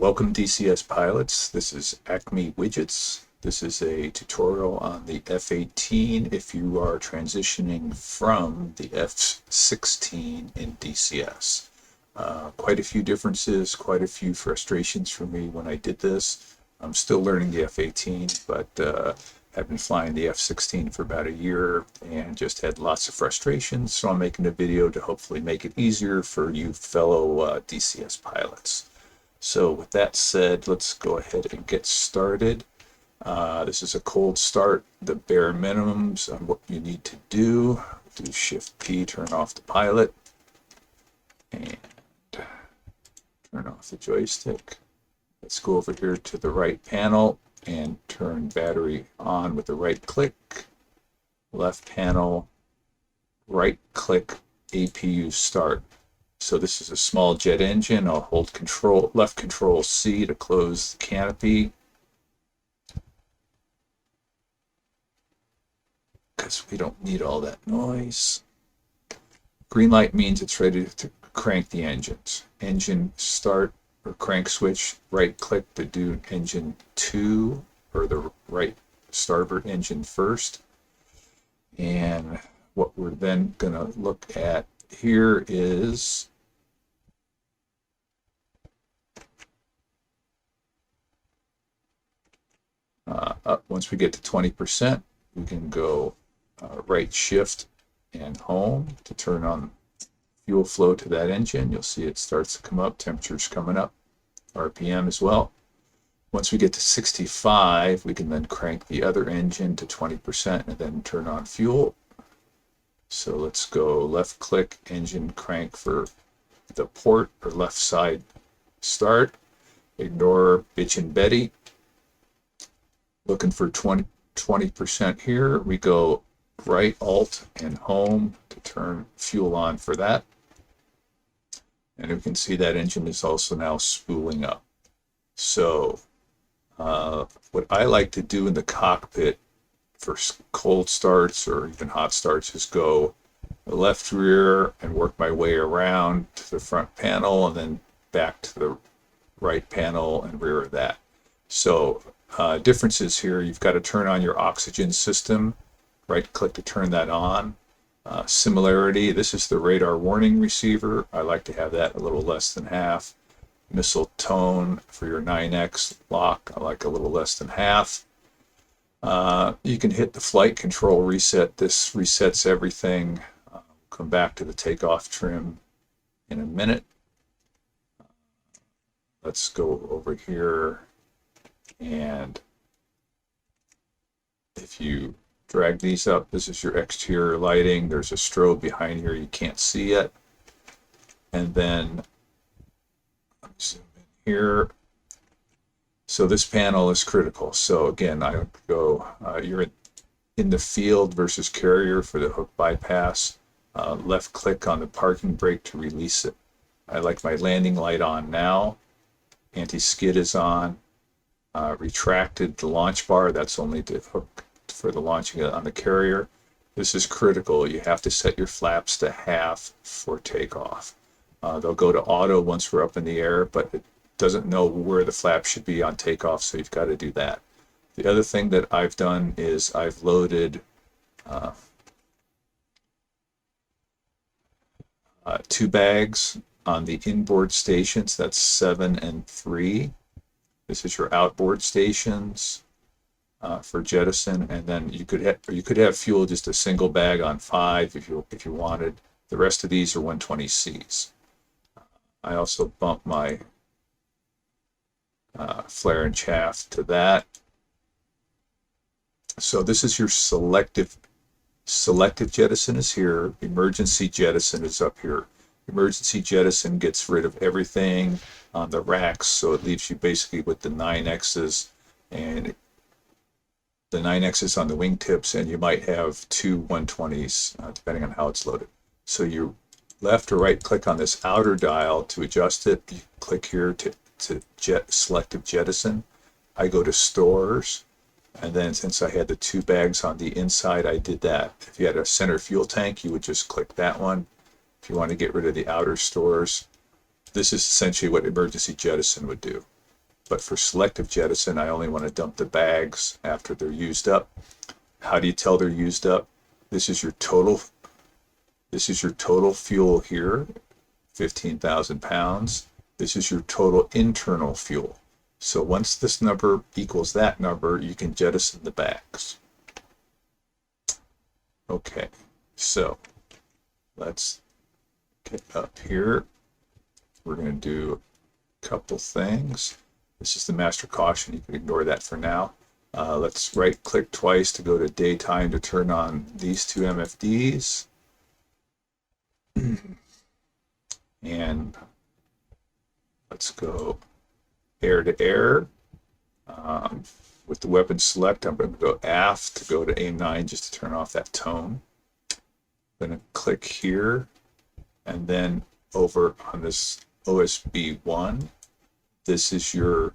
Welcome DCS pilots. This is ACME Widgets. This is a tutorial on the F-18 if you are transitioning from the F-16 in DCS. Quite a few differences, quite a few frustrations for me when I did this. I'm still learning the F-18, but I've been flying the F-16 for about a year and just had lots of frustrations, so I'm making a video to hopefully make it easier for you fellow DCS pilots. So with that said, let's go ahead and get started. This is a cold start, the bare minimums on what you need to do. Do Shift P, turn off the pilot, and turn off the joystick. Let's go over here to the right panel and turn battery on with the right click. Left panel, right click, APU start. So this is a small jet engine. I'll hold left control C to close the canopy, because we don't need all that noise. Green light means it's ready to crank the engines. Engine start or crank switch, right click to do engine 2 or the right starboard engine first. And what we're then going to look at here is once we get to 20%, we can go right shift and home to turn on fuel flow to that engine. You'll see it starts to come up, temperature's coming up, RPM as well. Once we get to 65, we can then crank the other engine to 20% and then turn on fuel. So let's go left click, engine crank for the port or left side start. Ignore Bitch and Betty. Looking for 20% here. We go right Alt and Home to turn fuel on for that. And you can see that engine is also now spooling up. So what I like to do in the cockpit for cold starts or even hot starts is go the left rear and work my way around to the front panel and then back to the right panel and rear of that. So differences here, you've got to turn on your oxygen system, right click to turn that on. Similarity, this is the radar warning receiver. I like to have that a little less than half. Missile tone for your 9X lock, I like a little less than half. You can hit the flight control reset. This resets everything. Come back to the takeoff trim in a minute. Let's go over here, and if you drag these up, this is your exterior lighting. There's a strobe behind here you can't see yet. And then zoom in here. So this panel is critical. So again, I go, you're in the field versus carrier for the hook bypass. Left click on the parking brake to release it. I like my landing light on now. Anti-skid is on. Retracted the launch bar, that's only the hook for the launching on the carrier. This is critical. You have to set your flaps to half for takeoff. They'll go to auto once we're up in the air, but it doesn't know where the flaps should be on takeoff, so you've got to do that. The other thing that I've done is I've loaded 2 bags on the inboard stations. That's 7 and 3. This is your outboard stations for jettison, and then you could have fuel just a single bag on 5 if you wanted. The rest of these are 120Cs. I also bump my flare and chaff to that. So this is your selective jettison is here. Emergency jettison is up here. Emergency jettison gets rid of everything on the racks, so it leaves you basically with the 9Xs and the 9Xs on the wingtips, and you might have 2 120s depending on how it's loaded. So you left or right click on this outer dial to adjust it. You click here to selective jettison. I go to stores, and then since I had the 2 bags on the inside, I did that. If you had a center fuel tank, you would just click that one. If you want to get rid of the outer stores, this is essentially what emergency jettison would do. But for selective jettison, I only want to dump the bags after they're used up. How do you tell they're used up? This is your total fuel here, 15,000 pounds. This is your total internal fuel. So once this number equals that number, you can jettison the bags. Okay, so let's get up here. We're going to do a couple things. This is the master caution. You can ignore that for now. Let's right click twice to go to daytime to turn on these two MFDs. And let's go air to air. With the weapon select, I'm going to go aft to go to AIM-9 just to turn off that tone. I'm going to click here, and then over on this OSB1, this is your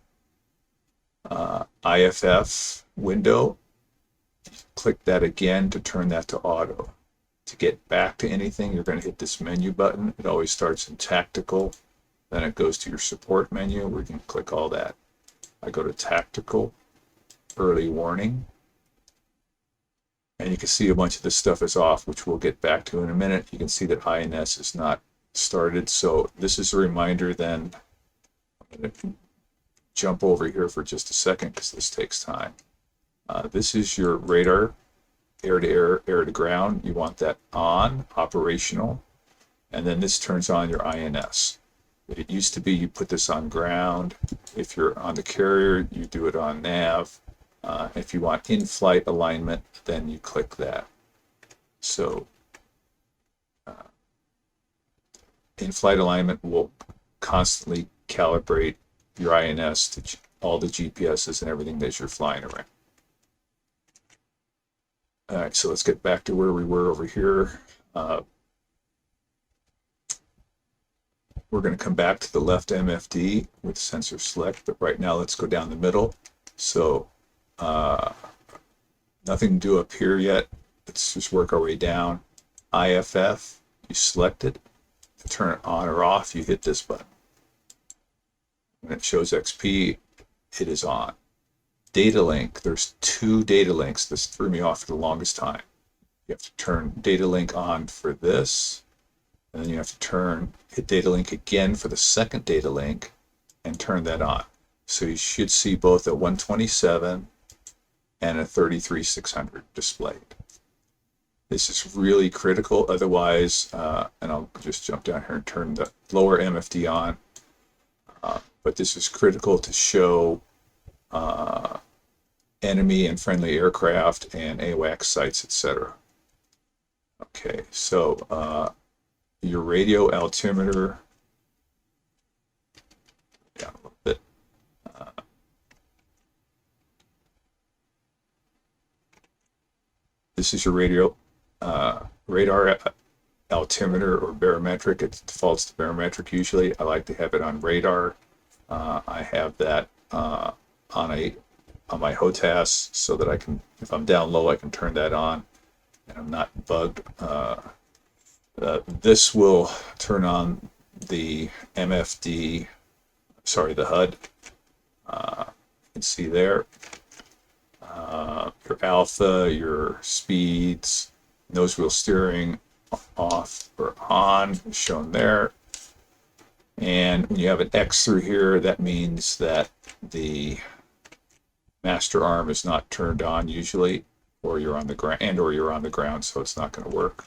IFF window. Click that again to turn that to auto. To get back to anything, you're going to hit this menu button. It always starts in tactical, then it goes to your support menu where you can click all that. I go to tactical, early warning, and you can see a bunch of this stuff is off, which we'll get back to in a minute. You can see that INS is not started, so this is a reminder. Then I'm going to jump over here for just a second because this takes time. This is your radar, air to air, air to ground. You want that on, operational, and then this turns on your INS. It used to be you put this on ground. If you're on the carrier, you do it on nav. If you want in-flight alignment, then you click that. So in-flight alignment will constantly calibrate your INS to all the GPSs and everything as you're flying around. All right, so let's get back to where we were over here. We're going to come back to the left MFD with sensor select, but right now let's go down the middle. So nothing to do up here yet. Let's just work our way down. IFF, you select it. To turn it on or off, you hit this button. When it shows XP, it is on. Data link, there's two data links. This threw me off for the longest time. You have to turn data link on for this, and then you have to hit data link again for the second data link and turn that on. So you should see both a 127 and a 33,600 displayed. This is really critical, otherwise, and I'll just jump down here and turn the lower MFD on, but this is critical to show enemy and friendly aircraft and AWACS sites, etc. Okay, so your radio altimeter, down a little bit. This is your radar altimeter or barometric. It defaults to barometric usually. I like to have it on radar. I have that on my HOTAS so that I can, if I'm down low, I can turn that on and I'm not bugged. This will turn on the MFD, sorry, the HUD. You can see there. Your alpha, your speeds, nose wheel steering off or on is shown there. And when you have an X through here, that means that the master arm is not turned on usually, or you're on the ground, so it's not going to work.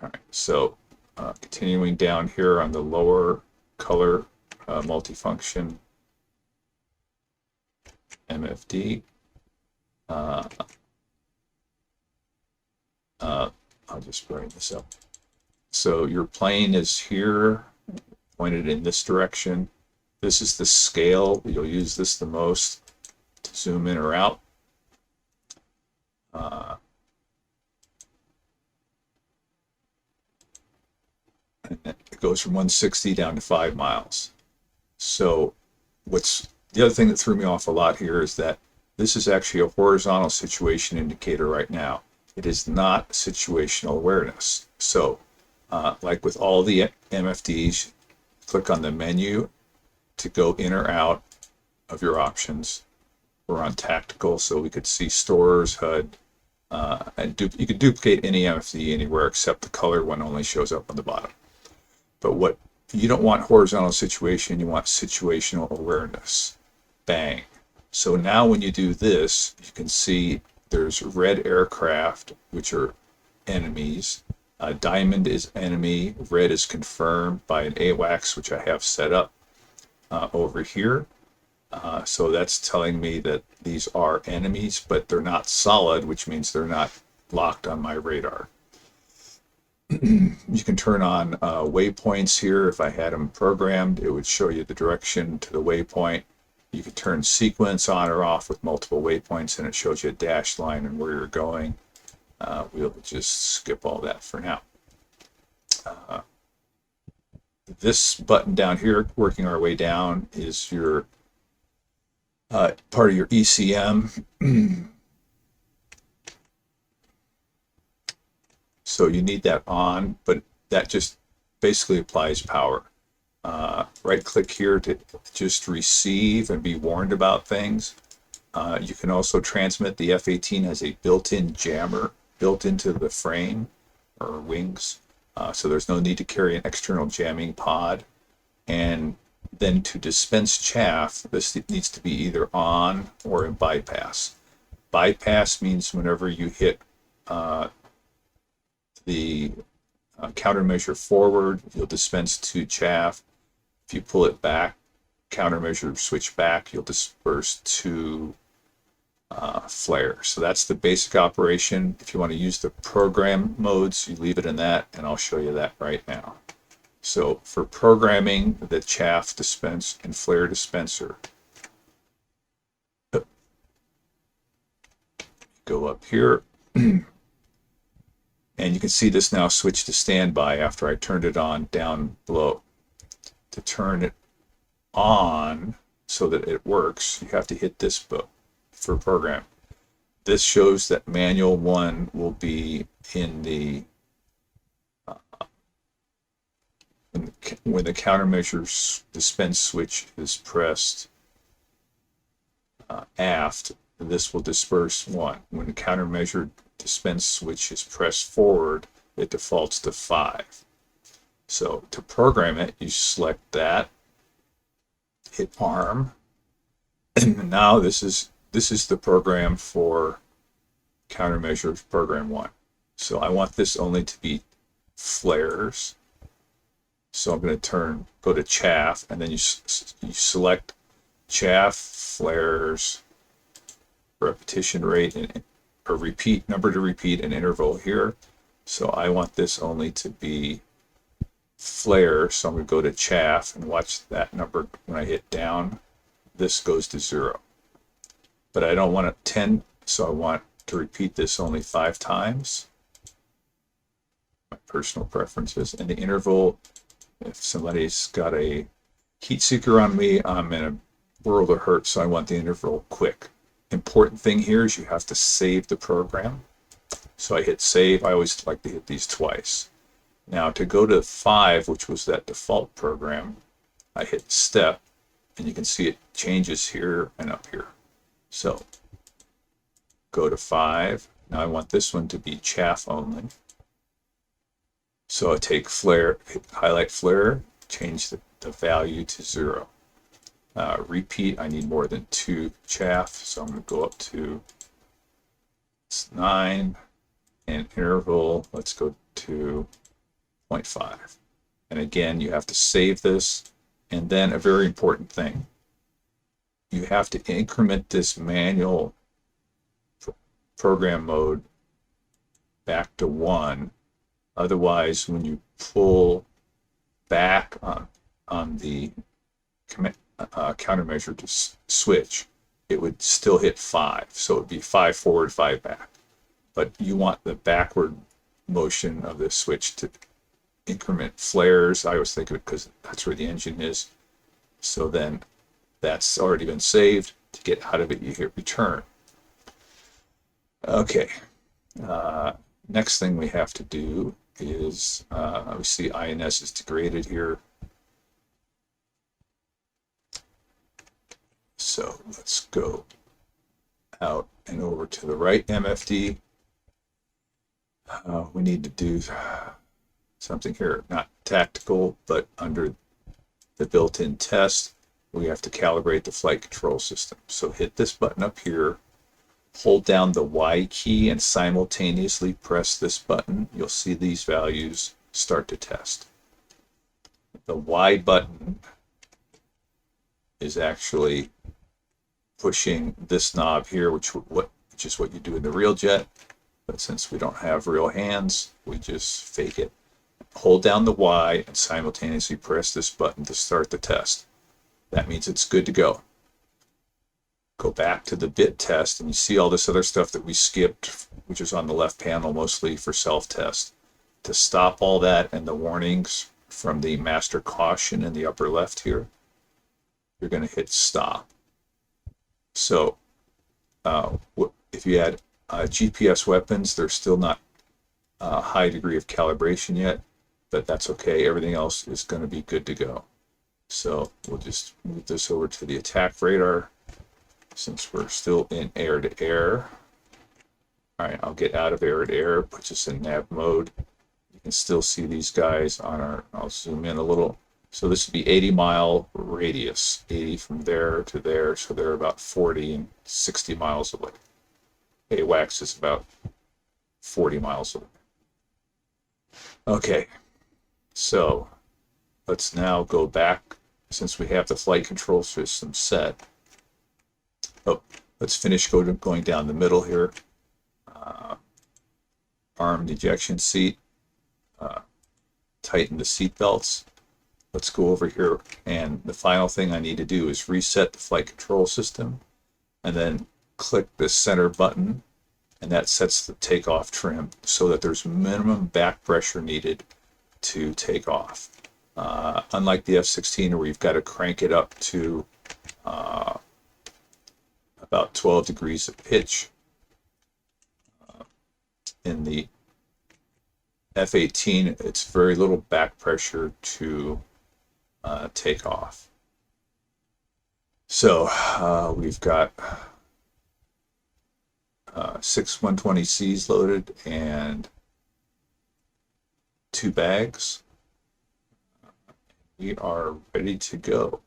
All right, so continuing down here on the lower color multifunction MFD. I'll just bring this up. So your plane is here, pointed in this direction. This is the scale. You'll use this the most to zoom in or out. And it goes from 160 down to 5 miles. So the other thing that threw me off a lot here is that this is actually a horizontal situation indicator right now. It is not situational awareness. So like with all the MFDs, click on the menu to go in or out of your options. We're on tactical, so we could see stores, HUD, and you could duplicate any MFD anywhere except the color one only shows up on the bottom. But what you don't want horizontal situation, you want situational awareness. Bang. So now when you do this, you can see there's red aircraft, which are enemies. Diamond is enemy, red is confirmed by an AWACS, which I have set up over here. So that's telling me that these are enemies, but they're not solid, which means they're not locked on my radar. You can turn on waypoints here. If I had them programmed, it would show you the direction to the waypoint. You can turn sequence on or off with multiple waypoints, and it shows you a dashed line and where you're going. We'll just skip all that for now. This button down here, working our way down, is your part of your ECM. So you need that on, but that just basically applies power. Right click here to just receive and be warned about things. You can also transmit. The F-18 has a built-in jammer built into the frame or wings, so there's no need to carry an external jamming pod. And then to dispense chaff, this needs to be either on or in bypass. Bypass means whenever you hit the countermeasure forward, you'll dispense to chaff. If you pull it back, countermeasure switch back, you'll disperse to flare. So that's the basic operation. If you want to use the program modes, you leave it in that, and I'll show you that right now. So for programming the chaff dispense and flare dispenser, go up here, and you can see this now switch to standby after I turned it on down below. To turn it on so that it works, you have to hit this button for program. This shows that manual 1 will be in the when the countermeasure dispense switch is pressed aft, this will disperse 1. When the countermeasure dispense switch is pressed forward, it defaults to 5. So to program it, you select that, hit ARM, and now this is the program for countermeasure program 1. So I want this only to be flares. So I'm going to go to chaff, and then you select chaff, flares, repetition rate, and or repeat, number to repeat, and interval here. So I want this only to be flare, so I'm going to go to chaff and watch that number. When I hit down, this goes to 0. But I don't want it 10, so I want to repeat this only 5 times. My personal preferences. And the interval, if somebody's got a heat seeker on me, I'm in a world of hurt, so I want the interval quick. Important thing here is you have to save the program. So I hit save. I always like to hit these twice. Now to go to 5, which was that default program, I hit step, and you can see it changes here and up here. So go to 5. Now I want this one to be chaff only. So I take flare, highlight flare, change the value to 0. Repeat, I need more than 2 chaff, so I'm going to go up to 9, and interval, let's go to 0.5. And again, you have to save this, and then a very important thing, you have to increment this manual program mode back to 1. Otherwise, when you pull back on the countermeasure to switch, it would still hit 5. So it would be 5 forward, 5 back. But you want the backward motion of the switch to increment flares. I always think of it because that's where the engine is. So then that's already been saved. To get out of it, you hit return. Okay. Next thing we have to do is, we see INS is degraded here. So let's go out and over to the right MFD. We need to do something here, not tactical, but under the built-in test, we have to calibrate the flight control system. So hit this button up here, hold down the Y key and simultaneously press this button. You'll see these values start to test. The Y button is actually pushing this knob here, which is what you do in the real jet. But since we don't have real hands, we just fake it. Hold down the Y and simultaneously press this button to start the test. That means it's good to go. Go back to the bit test and you see all this other stuff that we skipped, which is on the left panel mostly for self-test. To stop all that and the warnings from the master caution in the upper left here, you're going to hit stop. So if you had GPS weapons, they're still not a high degree of calibration yet, but that's okay. Everything else is going to be good to go. So we'll just move this over to the attack radar since we're still in air-to-air. All right, I'll get out of air-to-air, put us in nav mode. You can still see these guys on our, I'll zoom in a little. So this would be 80-mile radius, 80 from there to there, so they're about 40 and 60 miles away. AWACS is about 40 miles away. Okay, so let's now go back, since we have the flight control system set. Oh, let's finish going down the middle here. Armed ejection seat. Tighten the seat belts. Let's go over here, and the final thing I need to do is reset the flight control system, and then click the center button, and that sets the takeoff trim so that there's minimum back pressure needed to take off. Unlike the F-16, where you've got to crank it up to about 12 degrees of pitch, in the F-18, it's very little back pressure to take off. So we've got 6 120Cs loaded and 2 bags. We are ready to go.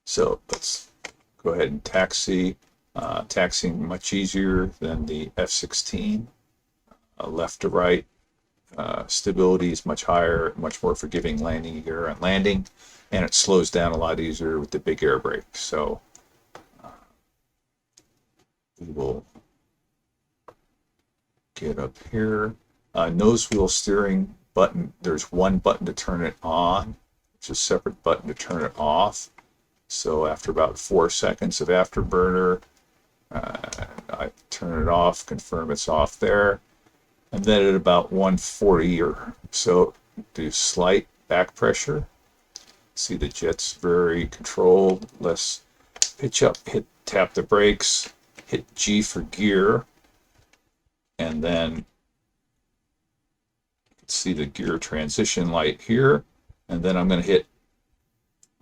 So let's go ahead and taxi. Taxiing much easier than the F-16. Left to right, stability is much higher, much more forgiving landing gear and landing, and it slows down a lot easier with the big air brake. So we will get up here. Nose wheel steering button, there's one button to turn it on. There's a separate button to turn it off. So after about 4 seconds of afterburner, I turn it off, confirm it's off there, and then at about 140 or so, do slight back pressure. See the jet's very controlled, less pitch up, tap the brakes, hit G for gear, and then you can see the gear transition light here, and then I'm going to hit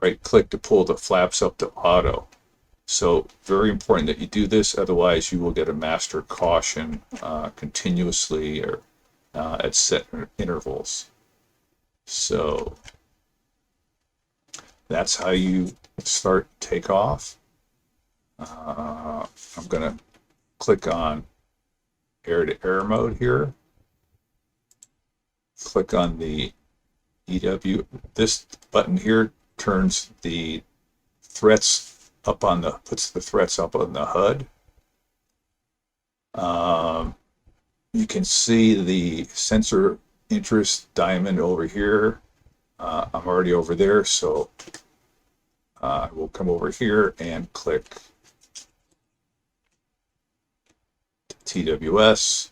right click to pull the flaps up to auto. So very important that you do this, otherwise you will get a master caution continuously or at set intervals. So that's how you start takeoff. I'm going to click on air-to-air mode here. Click on the EW. This button here turns the threats up on the, puts the threats up on the HUD. You can see the sensor interest diamond over here. I'm already over there, so I will come over here and click TWS.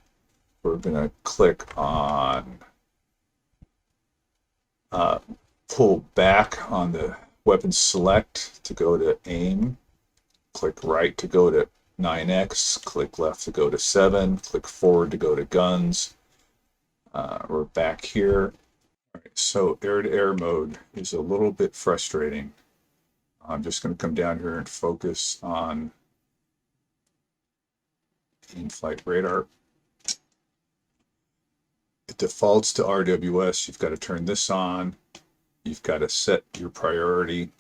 We're going to click on pull back on the weapon select to go to aim, click right to go to 9X, click left to go to 7, click forward to go to guns. We're back here. All right, So air-to-air mode is a little bit frustrating. I'm just going to come down here and focus on in-flight radar. It defaults to RWS. You've got to turn this on. You've got to set your priority,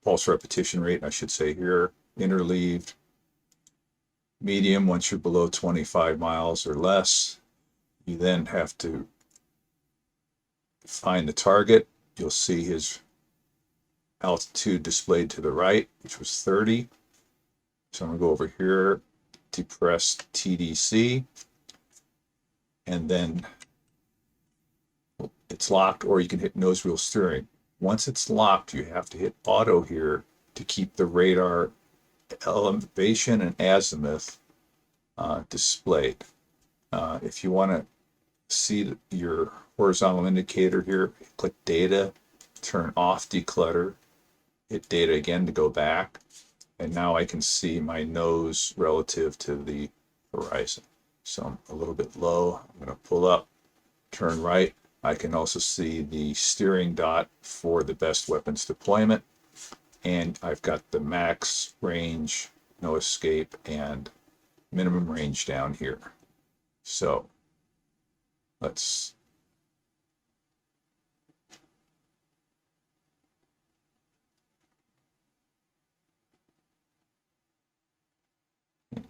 pulse repetition rate, I should say here, interleaved, medium once you're below 25 miles or less. You then have to find the target. You'll see his altitude displayed to the right, which was 30. So I'm going to go over here, depress TDC, and then it's locked, or you can hit nose wheel steering. Once it's locked, you have to hit auto here to keep the radar elevation and azimuth displayed. If you want to see your horizontal indicator here, click data, turn off declutter, hit data again to go back, and now I can see my nose relative to the horizon. So I'm a little bit low. I'm going to pull up, turn right. I can also see the steering dot for the best weapons deployment, and I've got the max range, no escape, and minimum range down here. So let's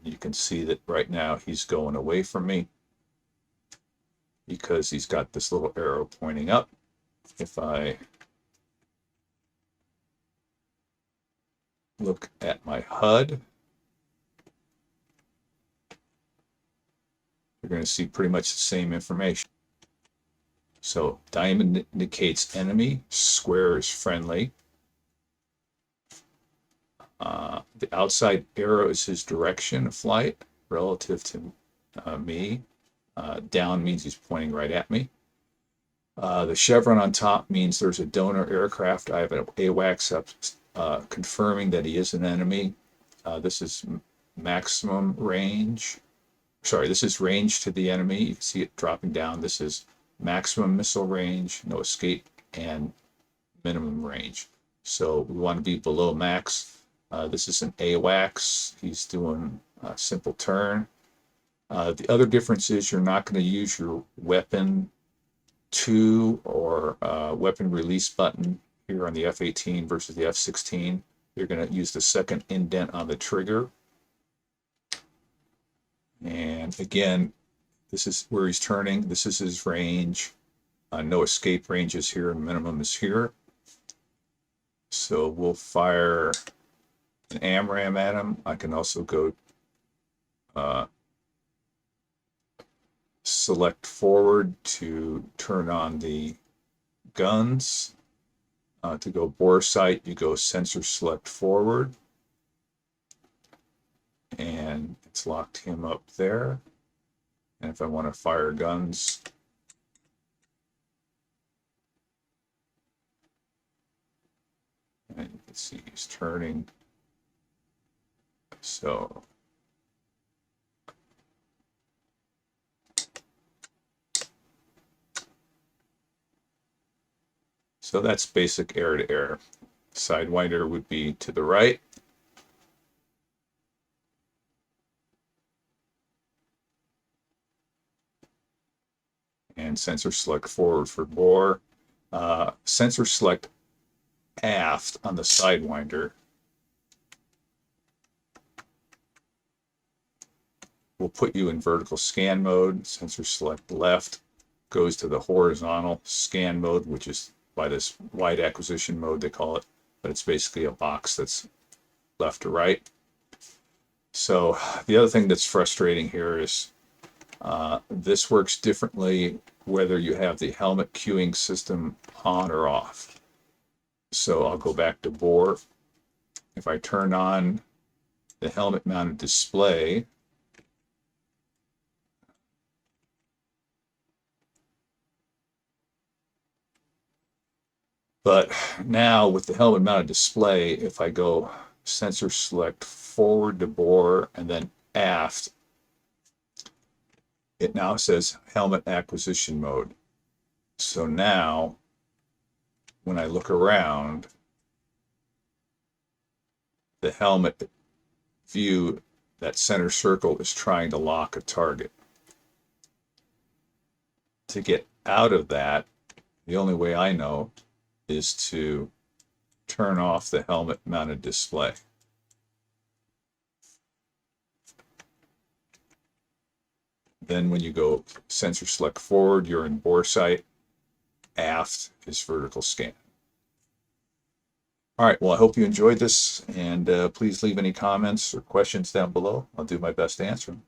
you can see that right now he's going away from me because he's got this little arrow pointing up. If I look at my HUD, you're going to see pretty much the same information. So diamond indicates enemy, square is friendly. The outside arrow is his direction of flight relative to me. Down means he's pointing right at me. The chevron on top means there's a donor aircraft. I have an AWACS up confirming that he is an enemy. This is maximum range. Sorry, this is range to the enemy. You can see it dropping down. This is maximum missile range, no escape, and minimum range. So we want to be below max. This is an AWACS. He's doing a simple turn. The other difference is you're not going to use your weapon 2 or weapon release button here on the F-18 versus the F-16. You're going to use the second indent on the trigger. And again, this is where he's turning. This is his range. No escape range is here, and minimum is here. So we'll fire an AMRAAM at him. I can also go select forward to turn on the guns. To go bore sight, you go sensor select forward. And it's locked him up there. And if I want to fire guns, and you can see he's turning. So that's basic air-to-air. Sidewinder would be to the right. And sensor select forward for bore. Sensor select aft on the Sidewinder will put you in vertical scan mode. Sensor select left goes to the horizontal scan mode, which is by this wide acquisition mode, they call it, but it's basically a box that's left to right. So the other thing that's frustrating here is this works differently whether you have the helmet cueing system on or off. So I'll go back to bore. If I turn on the helmet mounted display, but now with the helmet mounted display, if I go sensor select forward to bore and then aft, it now says helmet acquisition mode. So now, when I look around, the helmet view, that center circle is trying to lock a target. To get out of that, the only way I know is to turn off the helmet mounted display. Then when you go sensor select forward, you're in bore sight. Aft is vertical scan. All right, well, I hope you enjoyed this, and please leave any comments or questions down below. I'll do my best to answer them.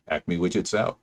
Acme Widgets out.